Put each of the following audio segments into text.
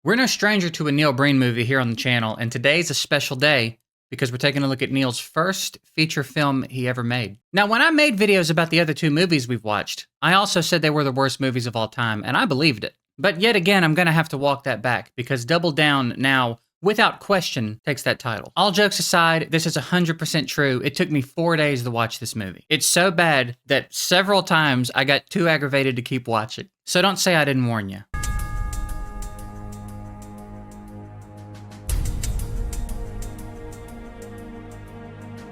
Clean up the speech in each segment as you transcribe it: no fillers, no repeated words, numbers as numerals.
We're no stranger to a Neil Breen movie here on the channel, and today's a special day because we're taking a look at Neil's first feature film he ever made. Now, when I made videos about the other two movies we've watched, I also said they were the worst movies of all time, and I believed it. But yet again, I'm gonna have to walk that back because Double Down now, without question, takes that title. All jokes aside, this is 100% true. It took me 4 days to watch this movie. It's so bad that several times I got too aggravated to keep watching. So don't say I didn't warn you.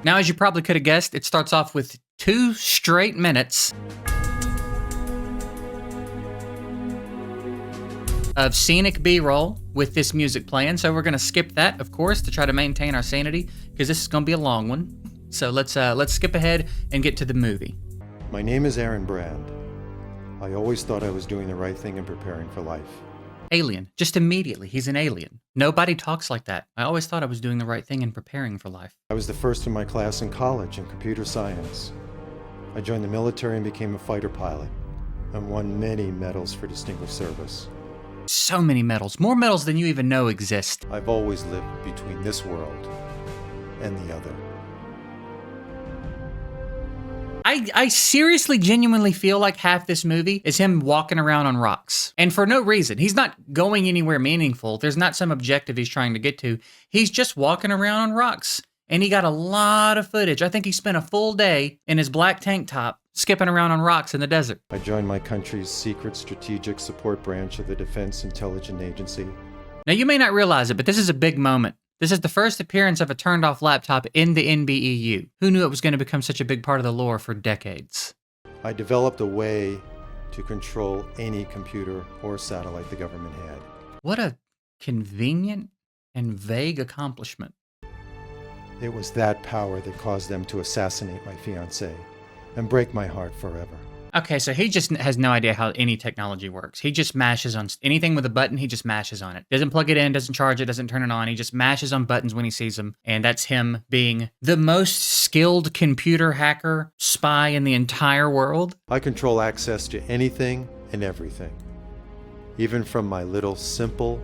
Now, as you probably could have guessed, it starts off with 2 straight minutes of scenic B-roll with this music playing. So we're gonna skip that, of course, to try to maintain our sanity, because this is gonna be a long one. So let's skip ahead and get to the movie. My name is Aaron Brand. I always thought I was doing the right thing and preparing for life. Alien. Just immediately, he's an alien. Nobody talks like that. I always thought I was doing the right thing and preparing for life. I was the first in my class in college in computer science. I joined the military and became a fighter pilot, and won many medals for distinguished service. So many medals. More medals than you even know exist. I've always lived between this world and the other. I seriously, genuinely feel like half this movie is him walking around on rocks. And for no reason. He's not going anywhere meaningful. There's not some objective he's trying to get to. He's just walking around on rocks. And he got a lot of footage. I think he spent a full day in his black tank top skipping around on rocks in the desert. I joined my country's secret strategic support branch of the Defense Intelligence Agency. Now, you may not realize it, but this is a big moment. This is the first appearance of a turned-off laptop in the NBEU. Who knew it was going to become such a big part of the lore for decades? I developed a way to control any computer or satellite the government had. What a convenient and vague accomplishment. It was that power that caused them to assassinate my fiancée and break my heart forever. Okay, so he just has no idea how any technology works. He just mashes on anything with a button, he just mashes on it. Doesn't plug it in, doesn't charge it, doesn't turn it on. He just mashes on buttons when he sees them. And that's him being the most skilled computer hacker spy in the entire world. I control access to anything and everything, even from my little simple,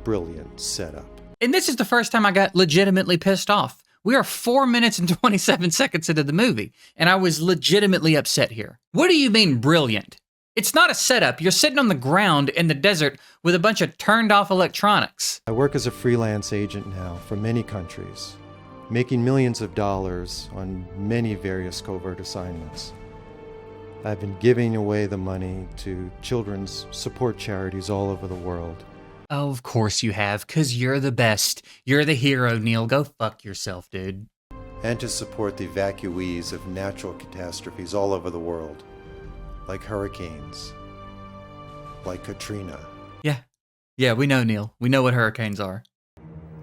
brilliant setup. And this is the first time I got legitimately pissed off. We are 4 minutes and 27 seconds into the movie, and I was legitimately upset here. What do you mean brilliant? It's not a setup. You're sitting on the ground in the desert with a bunch of turned-off electronics. I work as a freelance agent now for many countries, making millions of dollars on many various covert assignments. I've been giving away the money to children's support charities all over the world. Oh, of course you have, 'cause you're the best. You're the hero, Neil. Go fuck yourself, dude. And to support the evacuees of natural catastrophes all over the world, like hurricanes, like Katrina. Yeah, we know, Neil. We know what hurricanes are.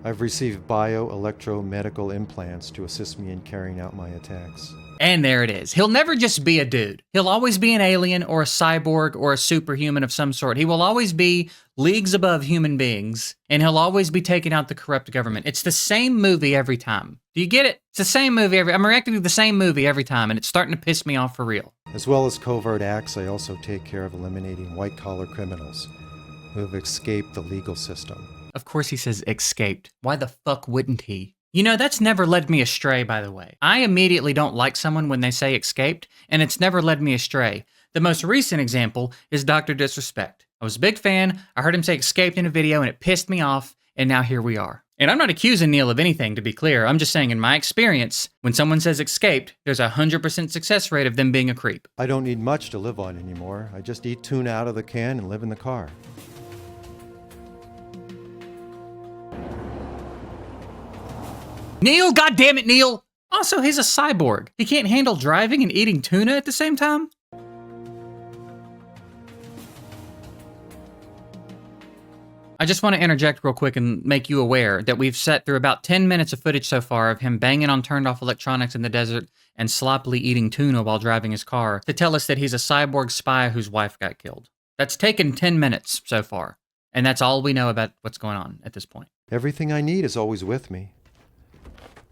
I've received bio-electromedical implants to assist me in carrying out my attacks. And there it is. He'll never just be a dude. He'll always be an alien or a cyborg or a superhuman of some sort. He will always be leagues above human beings, and he'll always be taking out the corrupt government. It's the same movie every time. Do you get it? It's the same movie I'm reacting to the same movie every time, and it's starting to piss me off for real. As well as covert acts, I also take care of eliminating white-collar criminals who have escaped the legal system. Of course he says escaped. Why the fuck wouldn't he? You know, that's never led me astray, by the way. I immediately don't like someone when they say escaped, and it's never led me astray. The most recent example is Dr. Disrespect. I was a big fan, I heard him say escaped in a video, and it pissed me off, and now here we are. And I'm not accusing Neil of anything, to be clear. I'm just saying, in my experience, when someone says escaped, there's a 100% success rate of them being a creep. I don't need much to live on anymore. I just eat tuna out of the can and live in the car. Neil, goddammit, Neil! Also, he's a cyborg. He can't handle driving and eating tuna at the same time? I just want to interject real quick and make you aware that we've sat through about 10 minutes of footage so far of him banging on turned-off electronics in the desert and sloppily eating tuna while driving his car to tell us that he's a cyborg spy whose wife got killed. That's taken 10 minutes so far, and that's all we know about what's going on at this point. Everything I need is always with me.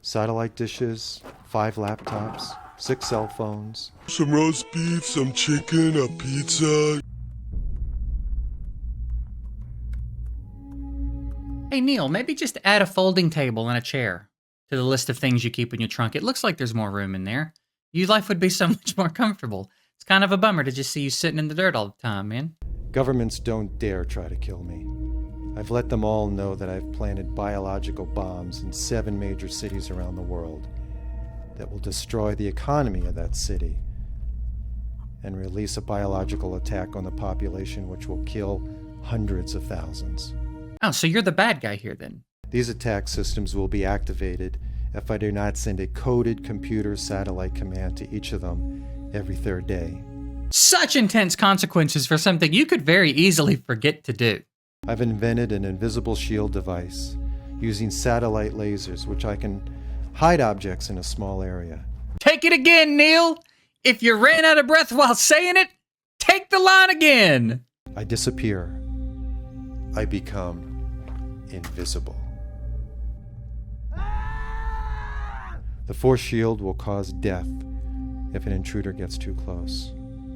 Satellite dishes, 5 laptops, 6 cell phones. Some roast beef, some chicken, a pizza. Hey, Neil, maybe just add a folding table and a chair to the list of things you keep in your trunk. It looks like there's more room in there. Your life would be so much more comfortable. It's kind of a bummer to just see you sitting in the dirt all the time, man. Governments don't dare try to kill me. I've let them all know that I've planted biological bombs in 7 major cities around the world that will destroy the economy of that city and release a biological attack on the population which will kill hundreds of thousands. Oh, so you're the bad guy here then? These attack systems will be activated if I do not send a coded computer satellite command to each of them every 3rd day. Such intense consequences for something you could very easily forget to do. I've invented an invisible shield device using satellite lasers which I can hide objects in a small area. Take it again, Neil! If you ran out of breath while saying it, take the line again! I disappear. I become invisible. The force shield will cause death if an intruder gets too close.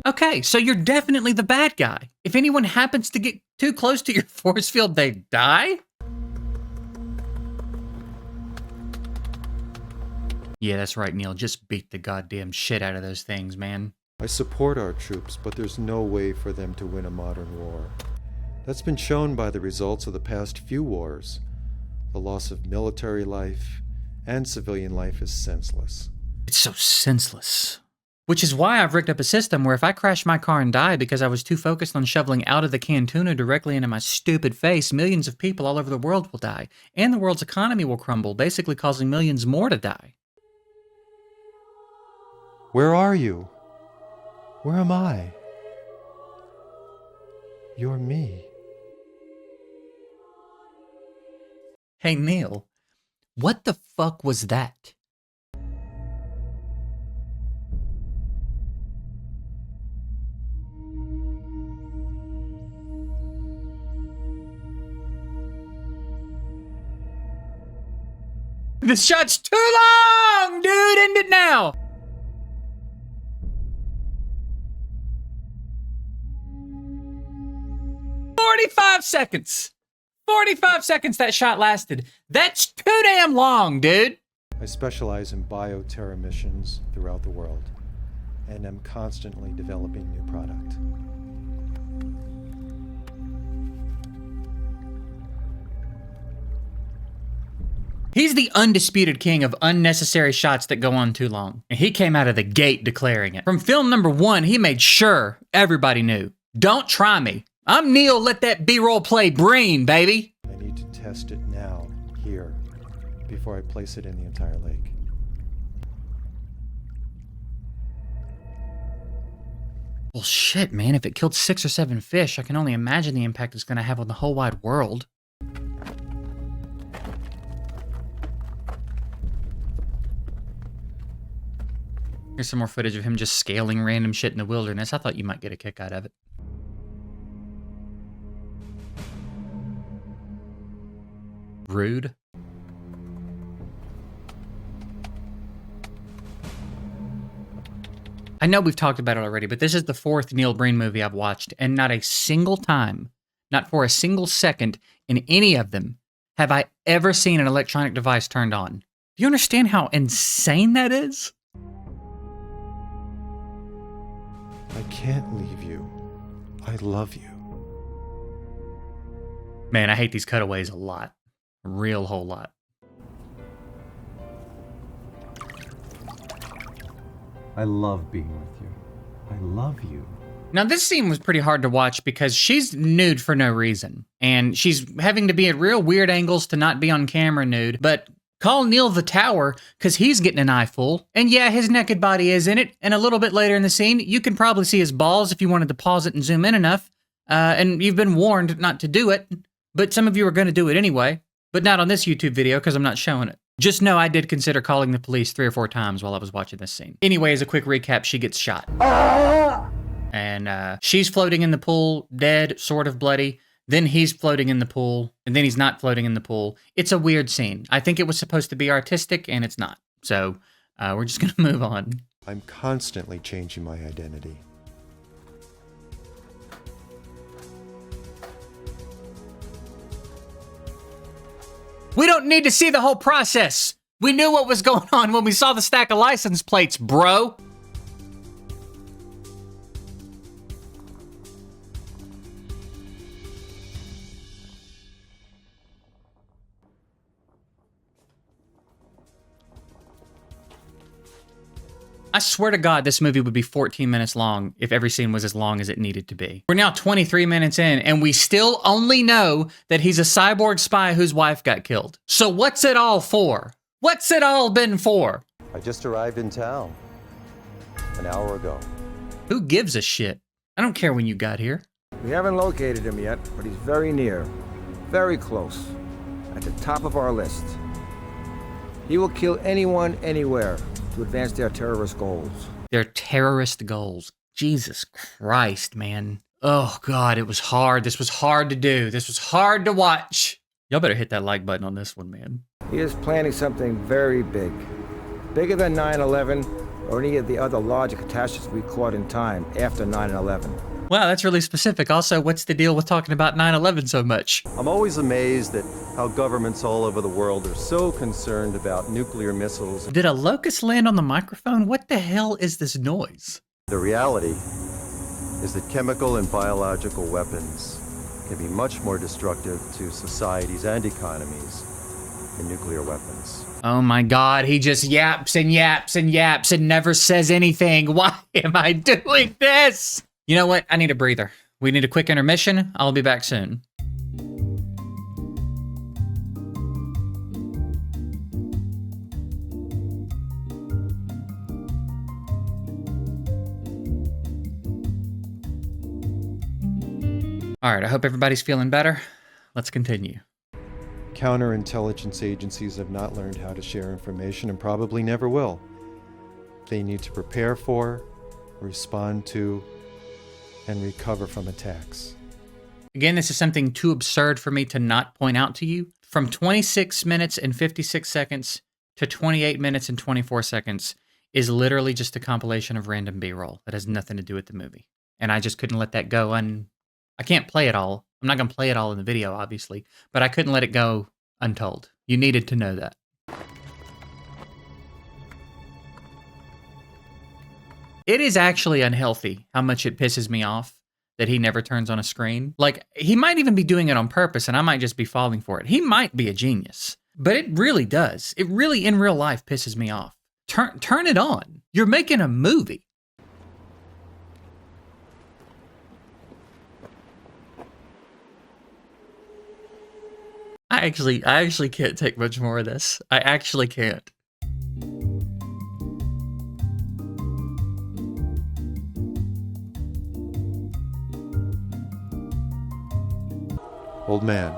Okay, so you're definitely the bad guy. If anyone happens to get too close to your force field, they die? Yeah, that's right, Neil. Just beat the goddamn shit out of those things, man. I support our troops, but there's no way for them to win a modern war. That's been shown by the results of the past few wars. The loss of military life and civilian life is senseless. It's so senseless. Which is why I've rigged up a system where if I crash my car and die because I was too focused on shoveling out of the can tuna directly into my stupid face, millions of people all over the world will die. And the world's economy will crumble, basically causing millions more to die. Where are you? Where am I? You're me. Hey, Neil, what the fuck was that? This shot's too long, dude! End it now! $45 seconds! 45 seconds that shot lasted. That's too damn long, dude! I specialize in bioterror missions throughout the world, and am constantly developing new product. He's the undisputed king of unnecessary shots that go on too long. And he came out of the gate declaring it. From film number 1, he made sure everybody knew. Don't try me. I'm Neil, let that B-roll play Breen, baby. I need to test it now, here, before I place it in the entire lake. Well, shit, man. If it killed 6 or 7 fish, I can only imagine the impact it's gonna have on the whole wide world. Here's some more footage of him just scaling random shit in the wilderness. I thought you might get a kick out of it. Rude. I know we've talked about it already, but this is the 4th Neil Breen movie I've watched, and not a single time, not for a single second in any of them, have I ever seen an electronic device turned on. Do you understand how insane that is? I can't leave you. I love you. Man, I hate these cutaways a lot. A real whole lot. I love being with you. I love you. Now, this scene was pretty hard to watch because she's nude for no reason. And she's having to be at real weird angles to not be on camera nude. But call Neil the Tower, because he's getting an eyeful. And yeah, his naked body is in it. And a little bit later in the scene, you can probably see his balls if you wanted to pause it and zoom in enough. And you've been warned not to do it. But some of you are going to do it anyway. But not on this YouTube video, because I'm not showing it. Just know I did consider calling the police 3 or 4 times while I was watching this scene. Anyway, as a quick recap, she gets shot. And she's floating in the pool, dead, sort of bloody. Then he's floating in the pool, and then he's not floating in the pool. It's a weird scene. I think it was supposed to be artistic, and it's not. So we're just going to move on. I'm constantly changing my identity. We don't need to see the whole process. We knew what was going on when we saw the stack of license plates, bro. I swear to God, this movie would be 14 minutes long if every scene was as long as it needed to be. We're now 23 minutes in, and we still only know that he's a cyborg spy whose wife got killed. So what's it all for? What's it all been for? I just arrived in town an hour ago. Who gives a shit? I don't care when you got here. We haven't located him yet, but he's very near. Very close. At the top of our list. He will kill anyone, anywhere, to advance their terrorist goals. Their terrorist goals. Jesus Christ, man. Oh, God, it was hard. This was hard to do. This was hard to watch. Y'all better hit that like button on this one, man. He is planning something very big. Bigger than 9/11 or any of the other larger catastrophes we caught in time after 9/11. Wow, that's really specific. Also, what's the deal with talking about 9/11 so much? I'm always amazed at how governments all over the world are so concerned about nuclear missiles. Did a locust land on the microphone? What the hell is this noise? The reality is that chemical and biological weapons can be much more destructive to societies and economies than nuclear weapons. Oh my God, he just yaps and yaps and yaps and never says anything. Why am I doing this? You know what? I need a breather. We need a quick intermission. I'll be back soon. All right, I hope everybody's feeling better. Let's continue. Counterintelligence agencies have not learned how to share information and probably never will. They need to prepare for, respond to, and recover from attacks. Again, this is something too absurd for me to not point out to you. From 26 minutes and 56 seconds to 28 minutes and 24 seconds is literally just a compilation of random B-roll that has nothing to do with the movie. And I just couldn't let that go. I can't play it all. I'm not going to play it all in the video, obviously, but I couldn't let it go untold. You needed to know that. It is actually unhealthy how much it pisses me off that he never turns on a screen. Like, he might even be doing it on purpose, and I might just be falling for it. He might be a genius, but it really does. It really, in real life, pisses me off. Turn it on. You're making a movie. I actually can't take much more of this. I actually can't. Old man,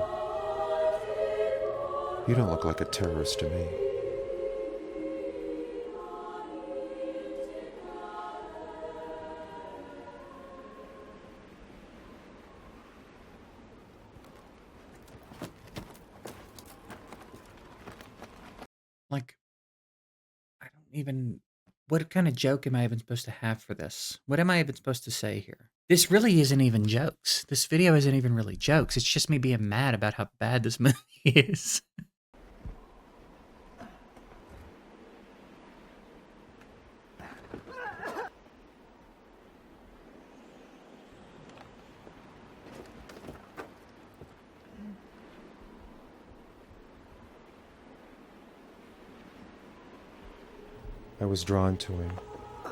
you don't look like a terrorist to me. Like, I don't even... What kind of joke am I even supposed to have for this? What am I even supposed to say here? This really isn't even jokes. This video isn't even really jokes. It's just me being mad about how bad this movie is. I was drawn to him.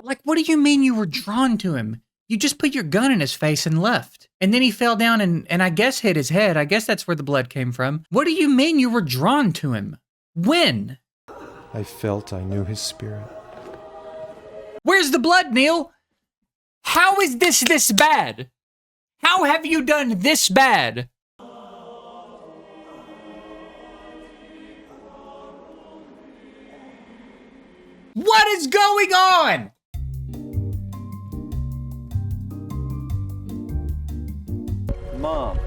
Like, what do you mean you were drawn to him? You just put your gun in his face and left. And then he fell down and I guess hit his head. I guess that's where the blood came from. What do you mean you were drawn to him? When? I felt I knew his spirit. Where's the blood, Neil? How is this bad? How have you done this bad? What is going on? Mom,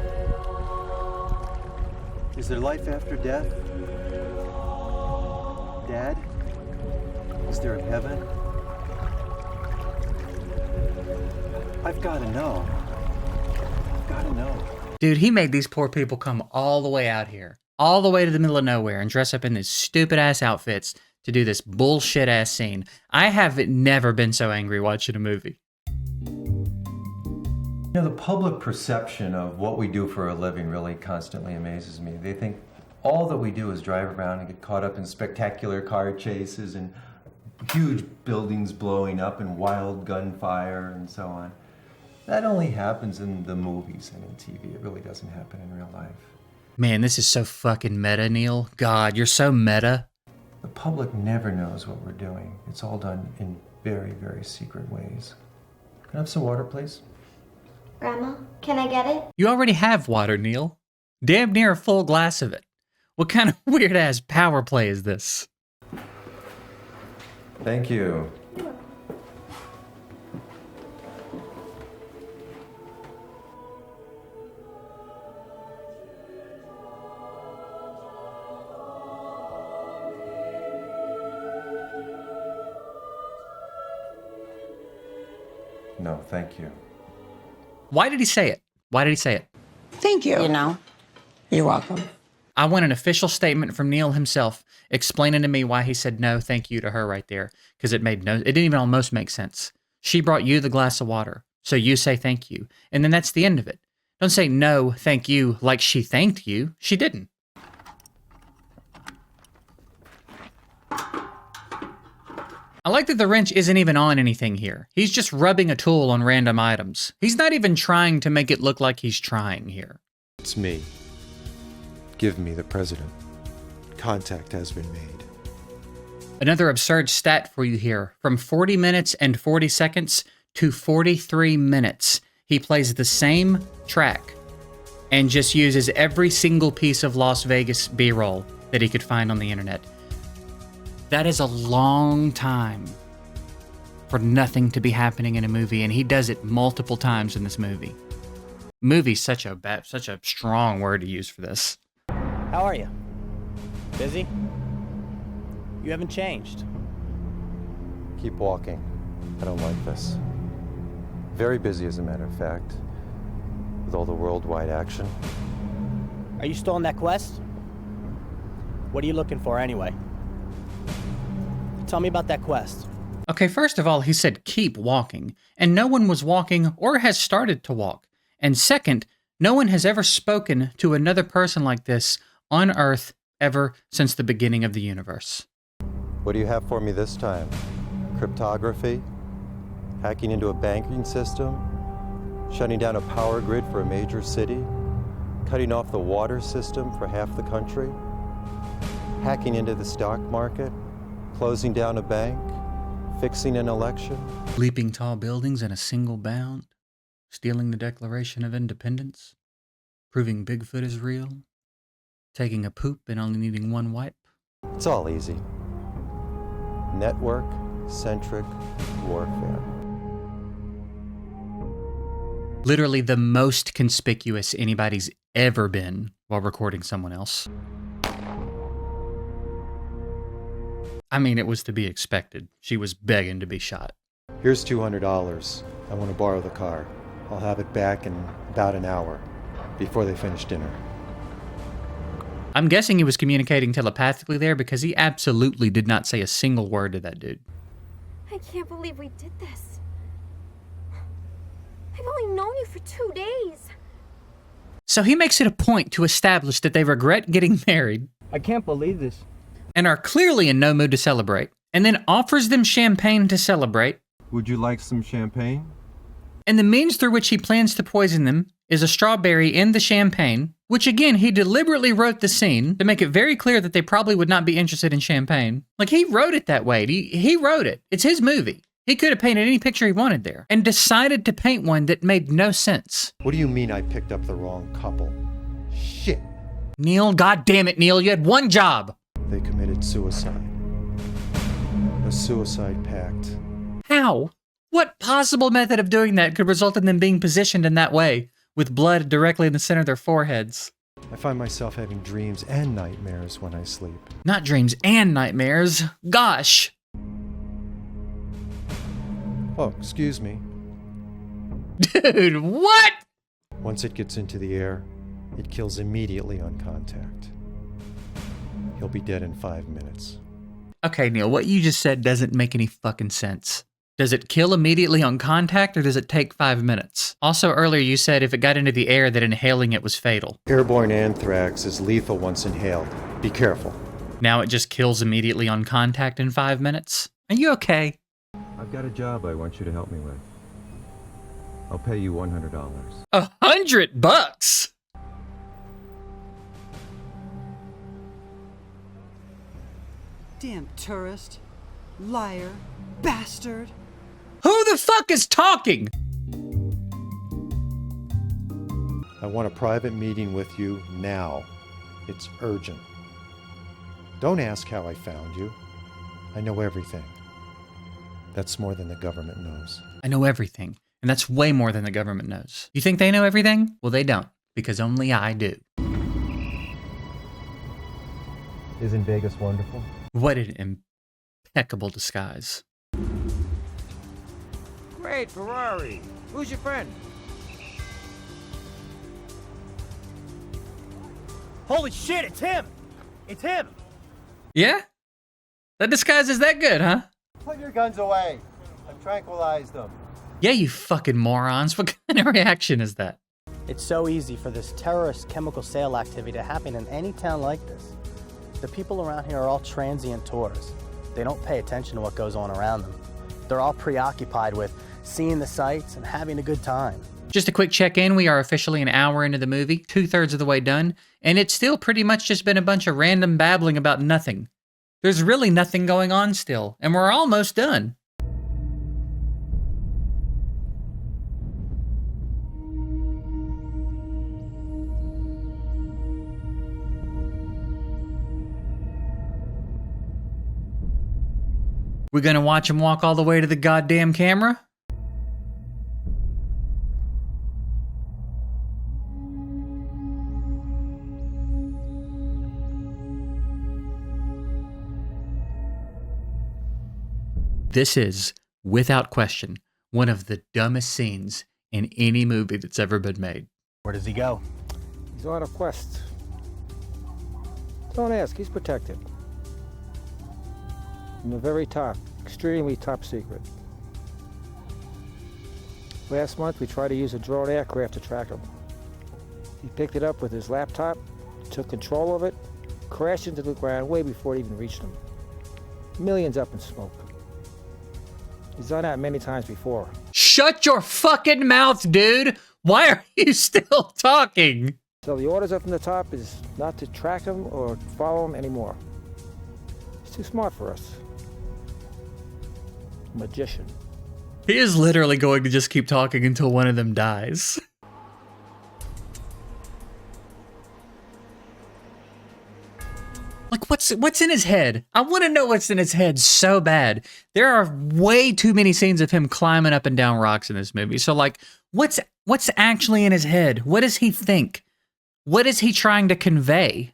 is there life after death? Dad, is there a heaven? I've got to know. I've got to know. Dude, he made these poor people come all the way out here. all the way to the middle of nowhere and dress up in these stupid-ass outfits to do this bullshit-ass scene. I have never been so angry watching a movie. You know, the public perception of what we do for a living really constantly amazes me. They think all that we do is drive around and get caught up in spectacular car chases and huge buildings blowing up and wild gunfire and so on. That only happens in the movies and in TV. It really doesn't happen in real life. Man, this is so fucking meta, Neil. God, you're so meta. The public never knows what we're doing. It's all done in very, very secret ways. Can I have some water, please? Grandma, can I get it? You already have water, Neil. Damn near a full glass of it. What kind of weird-ass power play is this? Thank you. No, thank you. Why did he say it? Why did he say it? Thank you. You know, you're welcome. I want an official statement from Neil himself explaining to me why he said no thank you to her right there, because it didn't even almost make sense. She brought you the glass of water, so you say thank you, and then that's the end of it. Don't say no thank you like she thanked you. She didn't. I like that the wrench isn't even on anything here. He's just rubbing a tool on random items. He's not even trying to make it look like he's trying here. It's me. Give me the president. Contact has been made. Another absurd stat for you here. From 40 minutes and 40 seconds to 43 minutes, he plays the same track and just uses every single piece of Las Vegas B-roll that he could find on the internet. That is a long time for nothing to be happening in a movie, and he does it multiple times in this movie. Movie's such a strong word to use for this. How are you? Busy? You haven't changed. Keep walking. I don't like this. Very busy, as a matter of fact, with all the worldwide action. Are you still on that quest? What are you looking for anyway? Tell me about that quest. Okay, first of all, he said keep walking, and no one was walking or has started to walk. And second, no one has ever spoken to another person like this on Earth ever since the beginning of the universe. What do you have for me this time? Cryptography? Hacking into a banking system? Shutting down a power grid for a major city? Cutting off the water system for half the country? Hacking into the stock market? Closing down a bank? Fixing an election? Leaping tall buildings in a single bound? Stealing the Declaration of Independence? Proving Bigfoot is real? Taking a poop and only needing one wipe? It's all easy. Network-centric warfare. Literally the most conspicuous anybody's ever been while recording someone else. I mean, it was to be expected. She was begging to be shot. Here's $200. I want to borrow the car. I'll have it back in about an hour, before they finish dinner. I'm guessing he was communicating telepathically there because he absolutely did not say a single word to that dude. I can't believe we did this. I've only known you for 2 days. So he makes it a point to establish that they regret getting married I can't believe this. and are clearly in no mood to celebrate, and then offers them champagne to celebrate. Would you like some champagne? And the means through which he plans to poison them is a strawberry in the champagne, which again, he deliberately wrote the scene to make it very clear that they probably would not be interested in champagne. Like, he wrote it that way. He wrote it. It's his movie. He could have painted any picture he wanted there, and decided to paint one that made no sense. What do you mean I picked up the wrong couple? Shit. Neil, goddammit, Neil, you had one job. They committed suicide. A suicide pact. How? What possible method of doing that could result in them being positioned in that way, with blood directly in the center of their foreheads? I find myself having dreams and nightmares when I sleep. Not dreams and nightmares. Gosh. Oh, excuse me. Dude, what? Once it gets into the air, it kills immediately on contact. He'll be dead in 5 minutes. Okay, Neil, what you just said doesn't make any fucking sense. Does it kill immediately on contact, or does it take 5 minutes? Also, earlier you said if it got into the air that inhaling it was fatal. Airborne anthrax is lethal once inhaled. Be careful. Now it just kills immediately on contact in 5 minutes? Are you okay? I've got a job I want you to help me with. I'll pay you $100. $100? Damn tourist. Liar. Bastard. Who the fuck is talking? I want a private meeting with you now. It's urgent. Don't ask how I found you. I know everything. That's more than the government knows. I know everything, and that's way more than the government knows. You think they know everything? Well, they don't, because only I do. Isn't Vegas wonderful? What an impeccable disguise. Great, Ferrari. Who's your friend? Holy shit, it's him! It's him! Yeah? That disguise is that good, huh? Put your guns away. I've tranquilized them. Yeah, you fucking morons. What kind of reaction is that? It's so easy for this terrorist chemical sale activity to happen in any town like this. The people around here are all transient tourists. They don't pay attention to what goes on around them. They're all preoccupied with seeing the sights and having a good time. Just a quick check-in. We are officially an hour into the movie, 2/3 of the way done, and it's still pretty much just been a bunch of random babbling about nothing. There's really nothing going on still, and we're almost done. We're gonna watch him walk all the way to the goddamn camera? This is, without question, one of the dumbest scenes in any movie that's ever been made. Where does he go? He's on a quest. Don't ask, he's protected. From the very top, extremely top secret. Last month we tried to use a drone aircraft to track him. He picked it up with his laptop, took control of it, crashed into the ground way before it even reached him. Millions up in smoke. He's done that many times before. Shut your fucking mouth, dude! Why are you still talking? So the orders up from the top is not to track him or follow him anymore. He's too smart for us. Magician. He is literally going to just keep talking until one of them dies. Like, what's in his head? I want to know what's in his head so bad. There are way too many scenes of him climbing up and down rocks in this movie. So, like, what's actually in his head? What does he think? What is he trying to convey?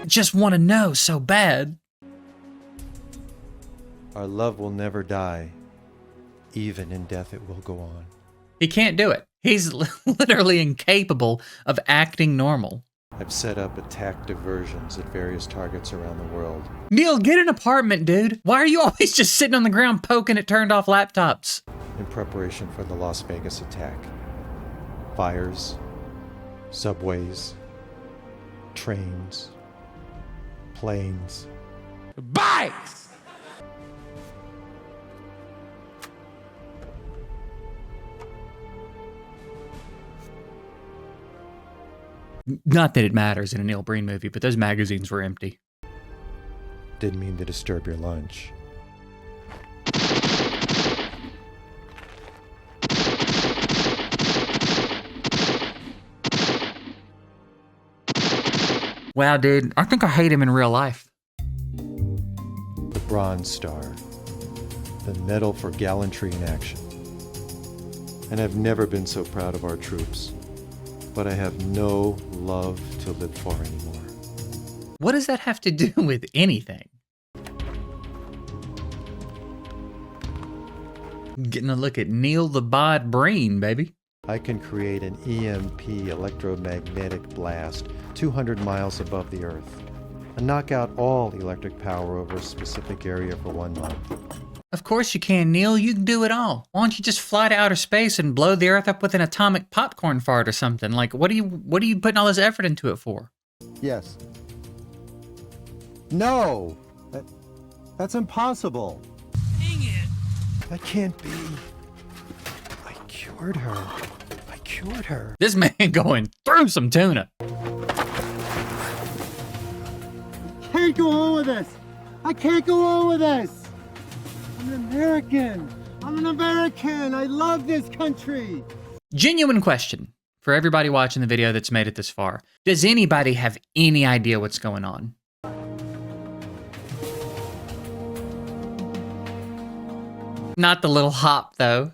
Just want to know so bad. Our love will never die. Even in death it will go on. He can't do it. He's literally incapable of acting normal. I've set up attack diversions at various targets around the world. Neil, get an apartment, dude. Why are you always just sitting on the ground poking at turned off laptops? In preparation for the Las Vegas attack. Fires, subways, trains, planes. Bikes! Not that it matters in a Neil Breen movie, but those magazines were empty. Didn't mean to disturb your lunch. Wow, dude, I think I hate him in real life. The Bronze Star. The Medal for Gallantry in Action. And I've never been so proud of our troops. But I have no love to live for anymore. What does that have to do with anything? Getting a look at Neil the Bod Breen, baby. I can create an EMP electromagnetic blast 200 miles above the Earth and knock out all electric power over a specific area for 1 month. Of course you can, Neil. You can do it all. Why don't you just fly to outer space and blow the Earth up with an atomic popcorn fart or something? Like, what are you putting all this effort into it for? Yes. No! That's impossible. Dang it! That can't be. I cured her. I cured her. This man going through some tuna. Can't go on with this. I can't go on with this. I'm an American. I'm an American. I love this country. Genuine question for everybody watching the video that's made it this far. Does anybody have any idea what's going on? Not the little hop, though.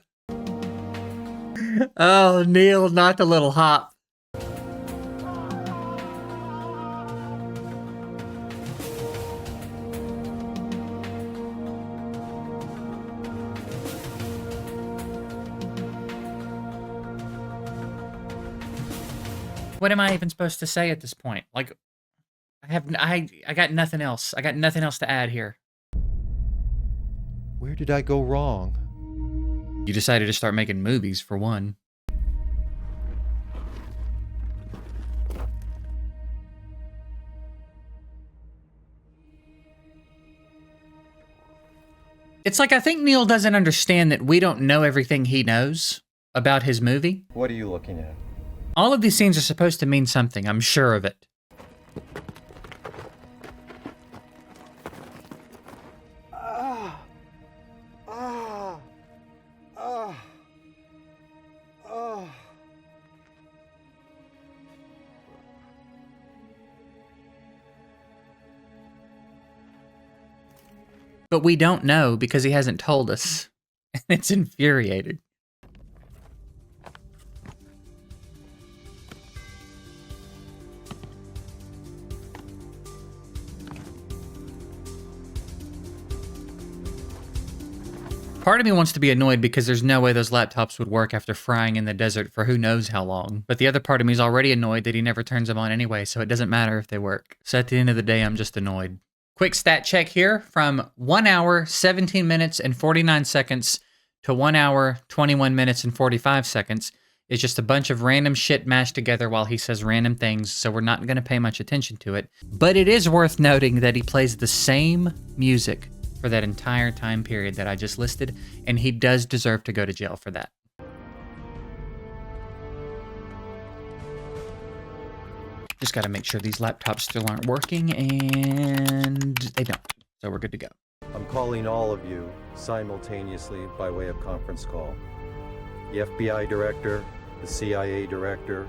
Oh, Neil, not the little hop. What am I even supposed to say at this point? Like, I got nothing else. I got nothing else to add here. Where did I go wrong? You decided to start making movies, for one. It's like I think Neil doesn't understand that we don't know everything he knows about his movie. What are you looking at? All of these scenes are supposed to mean something, I'm sure of it. But we don't know because he hasn't told us. And it's infuriating. Part of me wants to be annoyed because there's no way those laptops would work after frying in the desert for who knows how long. But the other part of me is already annoyed that he never turns them on anyway, so it doesn't matter if they work. So at the end of the day, I'm just annoyed. Quick stat check here. From 1 hour, 17 minutes, and 49 seconds to 1 hour, 21 minutes, and 45 seconds is just a bunch of random shit mashed together while he says random things, so we're not going to pay much attention to it. But it is worth noting that he plays the same music for that entire time period that I just listed, and he does deserve to go to jail for that. Just got to make sure these laptops still aren't working, and they don't, so we're good to go. I'm calling all of you simultaneously by way of conference call. The FBI director, the CIA director,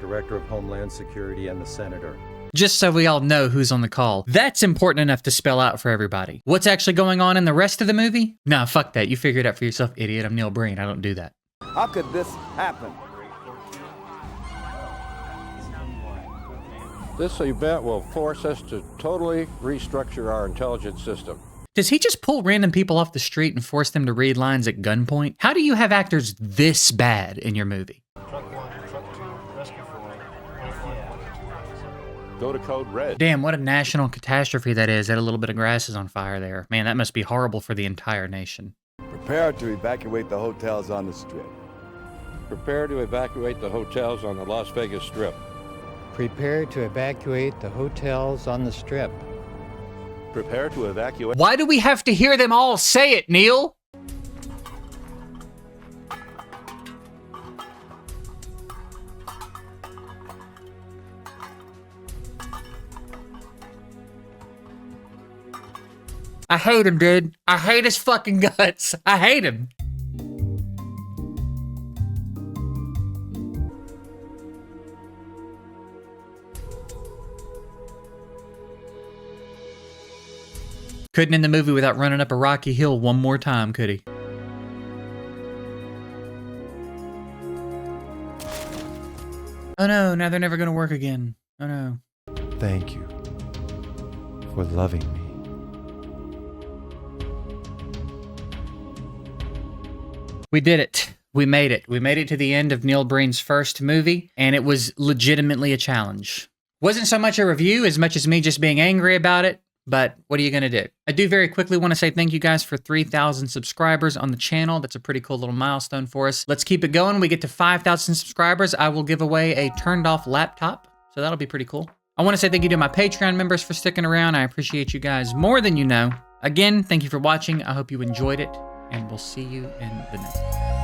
director of Homeland Security, and the senator. Just so we all know who's on the call. That's important enough to spell out for everybody. What's actually going on in the rest of the movie? Nah, fuck that. You figure it out for yourself, idiot. I'm Neil Breen. I don't do that. How could this happen? This event will force us to totally restructure our intelligence system. Does he just pull random people off the street and force them to read lines at gunpoint? How do you have actors this bad in your movie? Go to code red. Damn, what a national catastrophe that is, that a little bit of grass is on fire there. Man, that must be horrible for the entire nation. Prepare to evacuate the hotels on the Strip. Prepare to evacuate the hotels on the Las Vegas Strip. Prepare to evacuate the hotels on the Strip. Prepare to evacuate. Why do we have to hear them all say it, Neil? I hate him, dude. I hate his fucking guts. I hate him. Couldn't end the movie without running up a rocky hill one more time, could he? Oh no, now they're never gonna work again. Oh no. Thank you for loving me. We did it. We made it. We made it to the end of Neil Breen's first movie, and it was legitimately a challenge. Wasn't so much a review as much as me just being angry about it, but what are you gonna do? I do very quickly want to say thank you guys for 3,000 subscribers on the channel. That's a pretty cool little milestone for us. Let's keep it going. We get to 5,000 subscribers. I will give away a turned off laptop, so that'll be pretty cool. I want to say thank you to my Patreon members for sticking around. I appreciate you guys more than you know. Again, thank you for watching. I hope you enjoyed it, and we'll see you in the next one.